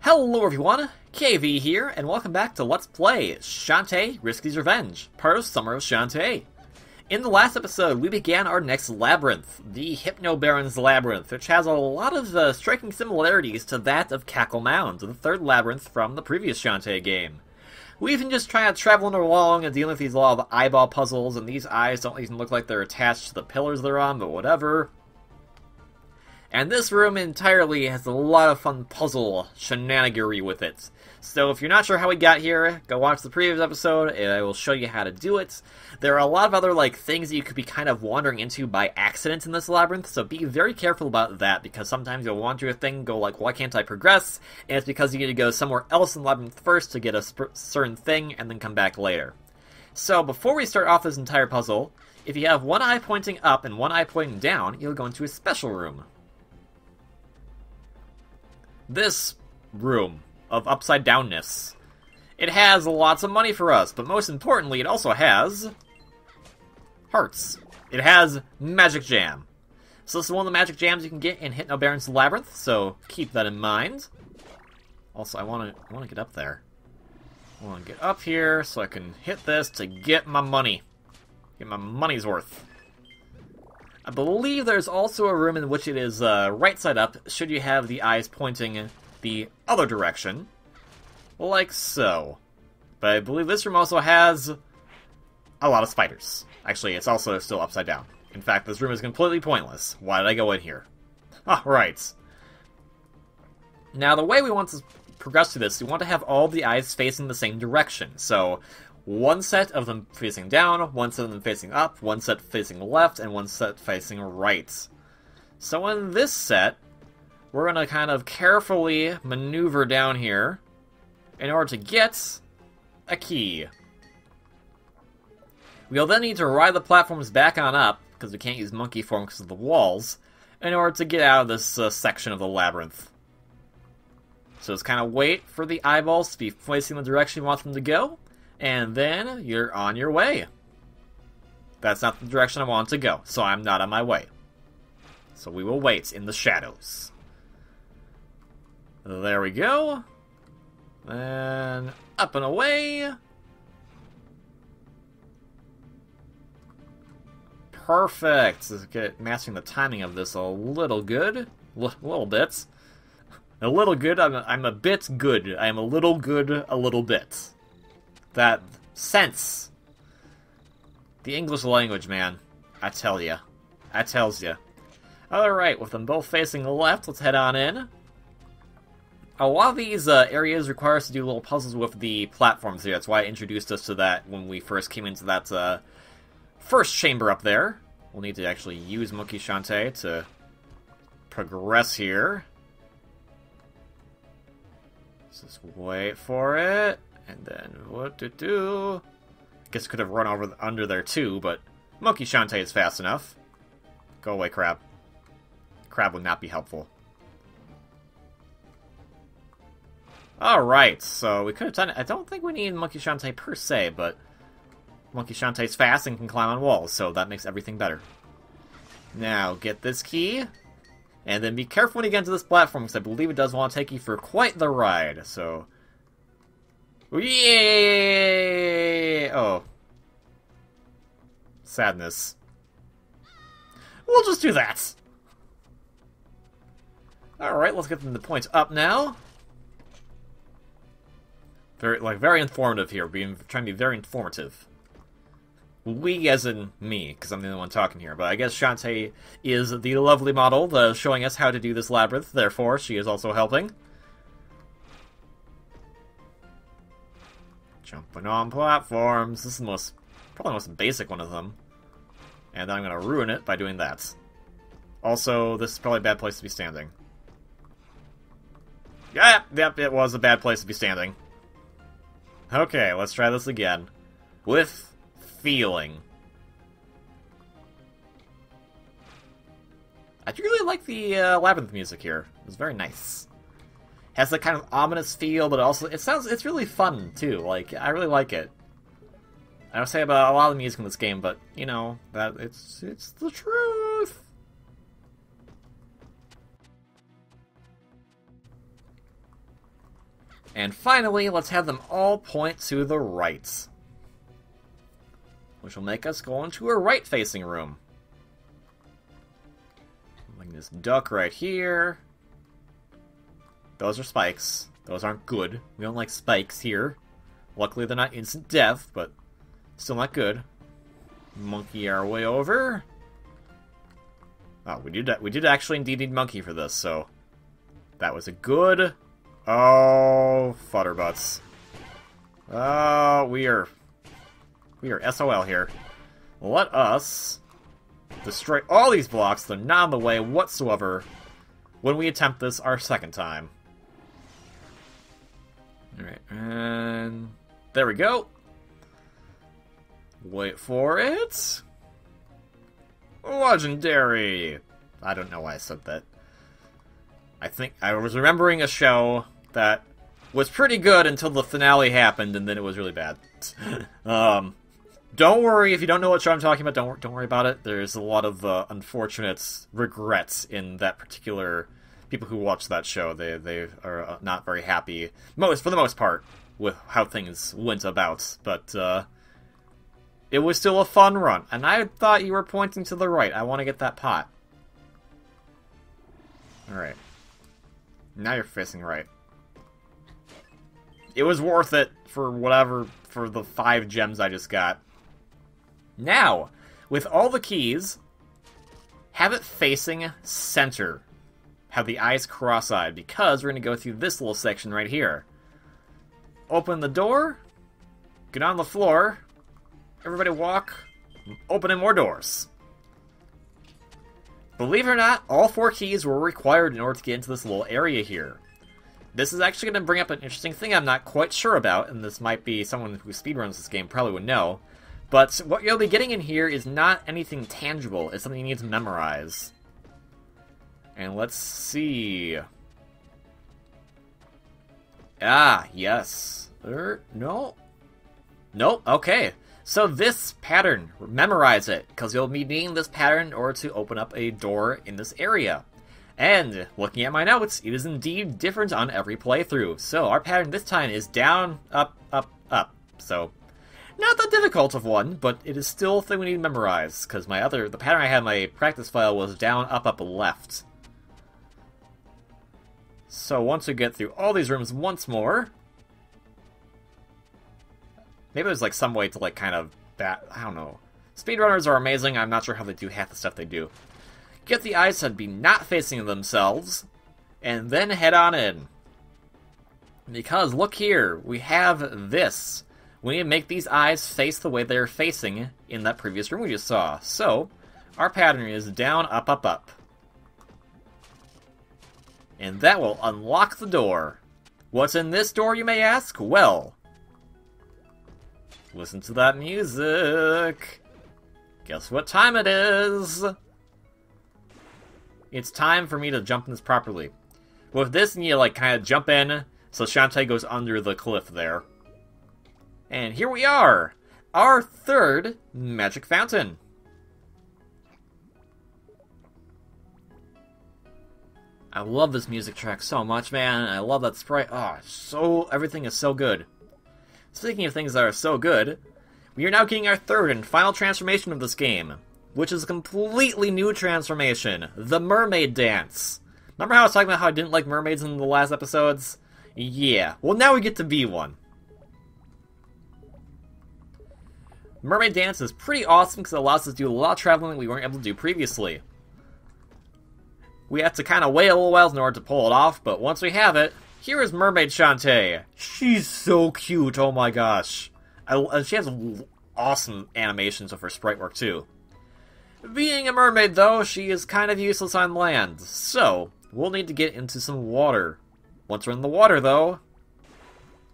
Hello everyone, KV here, and welcome back to Let's Play Shantae Risky's Revenge, part of Summer of Shantae. In the last episode, we began our next labyrinth, the Hypno Baron's Labyrinth, which has a lot of striking similarities to that of Cackle Mound, the third labyrinth from the previous Shantae game. We've been just trying to traveling along and dealing with these lot of eyeball puzzles, and these eyes don't even look like they're attached to the pillars they're on, but whatever. And this room entirely has a lot of fun puzzle shenanigery with it. So if you're not sure how we got here, go watch the previous episode and I will show you how to do it. There are a lot of other things that you could be kind of wandering into by accident in this labyrinth, so be very careful about that, because sometimes you'll wander a thing and go why can't I progress? And it's because you need to go somewhere else in the labyrinth first to get a certain thing and then come back later. So before we start off this entire puzzle, if you have one eye pointing up and one eye pointing down, you'll go into a special room. This room of upside downness. It has lots of money for us, but most importantly, it also has hearts. It has magic jam. So this is one of the magic jams you can get in Hypno Baron's Labyrinth, so keep that in mind. Also, I want to get up there. I want to get up here so I can hit this to get my money. Get my money's worth. I believe there's also a room in which it is right side up, should you have the eyes pointing the other direction. Like so. But I believe this room also has a lot of spiders. Actually, it's also still upside down. In fact, this room is completely pointless. Why did I go in here? Right. Now, the way we want to progress through this, we want to have all the eyes facing the same direction. So, one set of them facing down, one set of them facing up, one set facing left, and one set facing right. So in this set, we're going to kind of carefully maneuver down here in order to get a key. We'll then need to ride the platforms back on up, because we can't use monkey form because of the walls, in order to get out of this section of the labyrinth. So just kind of wait for the eyeballs to be facing the direction you want them to go, and then you're on your way. That's not the direction I want to go, so I'm not on my way. So we will wait in the shadows. There we go. And up and away. Perfect. Let's get mastering the timing of this a little good. A little bit. A little good. I'm a bit good. I am a little good a little bit. That sense. The English language, man. I tell ya. I tells ya. Alright, with them both facing left, let's head on in. A lot of these areas require us to do little puzzles with the platforms here. That's why I introduced us to that when we first came into that first chamber up there. We'll need to actually use Monkey Shantae to progress here. Just wait for it. And then, what to do? Guess could have run over under there too, but Monkey Shantae is fast enough. Go away, crab. Crab would not be helpful. Alright, so we could have done it. I don't think we need Monkey Shantae per se, but Monkey Shantae's fast and can climb on walls, so that makes everything better. Now, get this key. And then be careful when you get into this platform, because I believe it does want to take you for quite the ride, so... Yay! Oh. Sadness. We'll just do that. Alright, let's get them the points up now. Very informative here. Trying to be very informative. We as in me, because I'm the only one talking here. But I guess Shantae is the lovely model showing us how to do this labyrinth. Therefore, she is also helping. Jumping on platforms. This is probably the most basic one of them. And then I'm going to ruin it by doing that. Also, this is probably a bad place to be standing. Yep, it was a bad place to be standing. Okay, let's try this again. With feeling. I really like the labyrinth music here. It's very nice. Has that kind of ominous feel, but also it's really fun too. I really like it. I would say about a lot of the music in this game, but you know that it's the truth. And finally, let's have them all point to the right. Which will make us go into a right-facing room. Like this duck right here. Those are spikes. Those aren't good. We don't like spikes here. Luckily, they're not instant death, but still not good. Monkey our way over. Oh, we did actually indeed need monkey for this, so that was a good. Oh, futterbutts. Oh, we are SOL here. Let us destroy all these blocks. They're not in the way whatsoever when we attempt this our second time. Alright, and there we go. Wait for it. Legendary. I don't know why I said that. I think I was remembering a show that was pretty good until the finale happened, and then it was really bad. Don't worry if you don't know what show I'm talking about. Don't worry about it. There's a lot of unfortunate regrets in that particular. People who watch that show, they are not very happy. For the most part, with how things went about. But it was still a fun run, and I thought you were pointing to the right. I want to get that pot. All right. Now you're facing right. It was worth it for the 5 gems I just got. Now, with all the keys, have it facing center. Have the eyes cross-eyed, because we're going to go through this little section right here. Open the door, get on the floor, everybody walk, opening more doors. Believe it or not, all 4 keys were required in order to get into this little area here. This is actually going to bring up an interesting thing I'm not quite sure about, and this might be someone who speedruns this game probably would know. But what you'll be getting in here is not anything tangible. It's something you need to memorize. And let's see. Ah, yes. No. Nope, okay. So this pattern, memorize it, because you'll be needing this pattern in order to open up a door in this area. And, looking at my notes, it is indeed different on every playthrough. So our pattern this time is down, up, up, up. So, not that difficult of one, but it is still a thing we need to memorize, because the pattern I had in my practice file was down, up, up, left. So once we get through all these rooms once more, maybe there's like some way to like kind of I don't know. Speedrunners are amazing. I'm not sure how they do half the stuff they do. Get the eyes to be not facing themselves, and then head on in. Because look here, we have this. We need to make these eyes face the way they're facing in that previous room we just saw. So, our pattern is down, up, up, up. And that will unlock the door. What's in this door, you may ask? Well, listen to that music. Guess what time it is? It's time for me to jump in this properly. With this, you need to like kind of jump in so Shantae goes under the cliff there. And here we are! Our 3rd magic fountain. I love this music track so much, man. I love that sprite. Oh, everything is so good. Speaking of things that are so good, we are now getting our 3rd and final transformation of this game, which is a completely new transformation, the mermaid dance. Remember how I was talking about how I didn't like mermaids in the last episodes? Yeah, well now we get to be one. Mermaid dance is pretty awesome because it allows us to do a lot of traveling that we weren't able to do previously. We have to kind of wait a little while in order to pull it off, but once we have it, here is Mermaid Shantae. She's so cute, oh my gosh. She has awesome animations of her sprite work too. Being a mermaid though, she is kind of useless on land, so we'll need to get into some water. Once we're in the water though,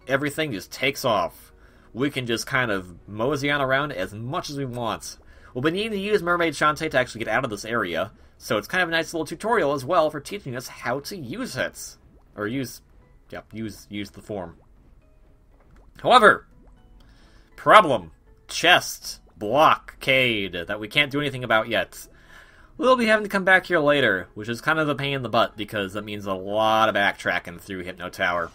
everything just takes off. We can just kind of mosey on around as much as we want. We'll be needing to use Mermaid Shantae to actually get out of this area, so it's kind of a nice little tutorial as well for teaching us how to use it. Or use the form. However, problem, chest, blockade, that we can't do anything about yet. We'll be having to come back here later, which is kind of a pain in the butt, because that means a lot of backtracking through Hypno Tower.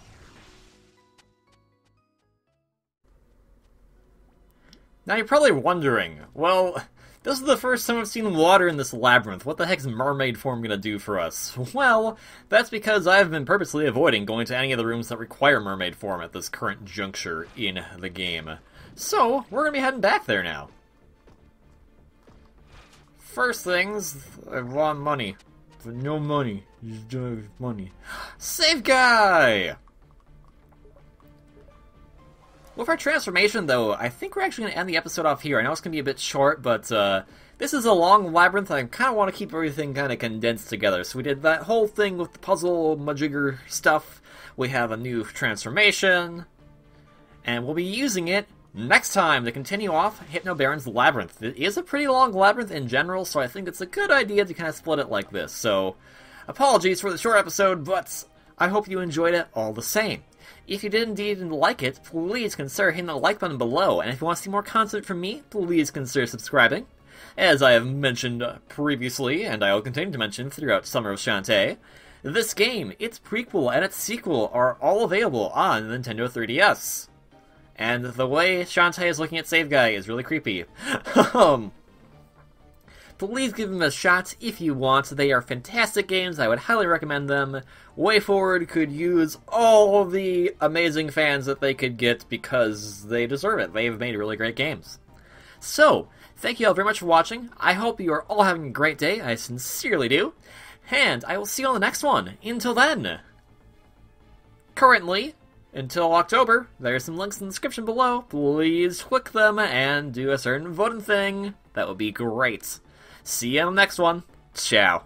Now you're probably wondering, well, this is the first time I've seen water in this labyrinth. What the heck's mermaid form gonna do for us? Well, that's because I've been purposely avoiding going to any of the rooms that require mermaid form at this current juncture in the game. So, we're gonna be heading back there now. First things, I want money. But no money. Just don't have money. Save guy! With our transformation, though, I think we're actually going to end the episode off here. I know it's going to be a bit short, but this is a long labyrinth, and I kind of want to keep everything kind of condensed together. So we did that whole thing with the puzzle majigger stuff. We have a new transformation, and we'll be using it next time to continue off Hypnobaron's Labyrinth. It is a pretty long labyrinth in general, so I think it's a good idea to kind of split it like this. So, apologies for the short episode, but I hope you enjoyed it all the same. If you did indeed like it, please consider hitting the like button below, and if you want to see more content from me, please consider subscribing. As I have mentioned previously, and I will continue to mention throughout Summer of Shantae, this game, its prequel, and its sequel are all available on the Nintendo 3DS. And the way Shantae is looking at Save Guy is really creepy. Please give them a shot if you want. They are fantastic games. I would highly recommend them. WayForward could use all the amazing fans that they could get because they deserve it. They've made really great games. So, thank you all very much for watching. I hope you are all having a great day. I sincerely do. And I will see you on the next one. Until then. Currently, until October, there's some links in the description below. Please click them and do a certain voting thing. That would be great. See you on the next one. Ciao.